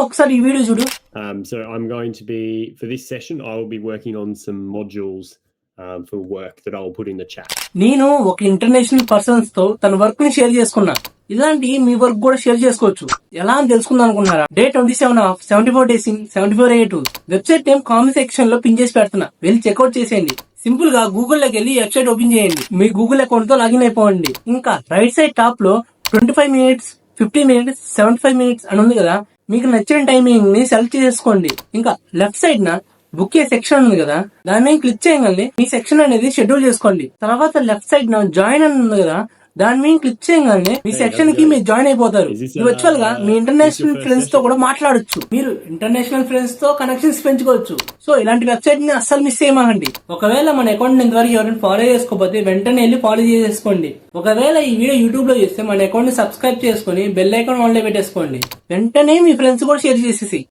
ఒకసారి ఈ వీడియో చూడు. So I'm going to be, for this session, I will be working on some modules for work that I'll put in the chat. నేను ఒక international persons తో తన work ని share చేసుకున్నా. ఇలాంటి మీ వర్క్ కూడా షేర్ చేసుకోవచ్చు. ఎలా అని తెలుసుకుందాం అనుకున్నారా? Day 27 of 74 days in 74A2 website name comment section లో పిన్ చేసి పెడుతున్నా. వెళ్ళి చెక్అౌట్ చేసేయండి. సింపుల్ గా గూగుల్ లోకి వెళ్ళి వెబ్సైట్ ఓపెన్ చేయండి. మీ గూగుల్ అకౌంట్ తో లాగిన్ అయిపోండి. ఇంకా రైట్ సైడ్ టాప్ లో 25 మినిట్స్, 50 మినిట్స్, 75 మినిట్స్ అని ఉంది కదా. మీకు నచ్చిన టైమింగ్ ని సెలెక్ట్ చేసుకోండి. ఇంకా లెఫ్ట్ సైడ్ నా బుక్ ఏ సెక్షన్ ఉంది కదా, దాని మీద క్లిక్ చేయగానే మీ సెక్షన్ అనేది షెడ్యూల్ చేసుకోండి. తర్వాత లెఫ్ట్ సైడ్ నా జాయిన్ అని ఉంది కదా, దాని మీద క్లిక్ చేయగానే మీ సెక్షన్ కి మీరు జాయిన్ అయిపోతారు. వర్చువల్ గా మీ ఇంటర్నేషనల్ ఫ్రెండ్స్ తో కూడా మాట్లాడొచ్చు. మీరు ఇంటర్నేషనల్ ఫ్రెండ్స్ తో కనెక్షన్స్ పెంచుకోవచ్చు. సో ఇలాంటి వెబ్సైట్ ని అస్సలు మిస్ చేయమాకండి. ఒకవేళ మన అకౌంట్ ఇంతవరకు ఎవరైనా ఫాలో చేసుకోకపోతే వెంటనే వెళ్ళి ఫాలో చేసేసుకోండి. ఒకవేళ ఈ వీడియో యూట్యూబ్ లో చేస్తే మన అకౌంట్ ని సబ్స్క్రైబ్ చేసుకుని బెల్ ఐకాన్ ఆన్ లో పెట్టేసుకోండి. వెంటనే మీ ఫ్రెండ్స్ కూడా షేర్ చేసేసి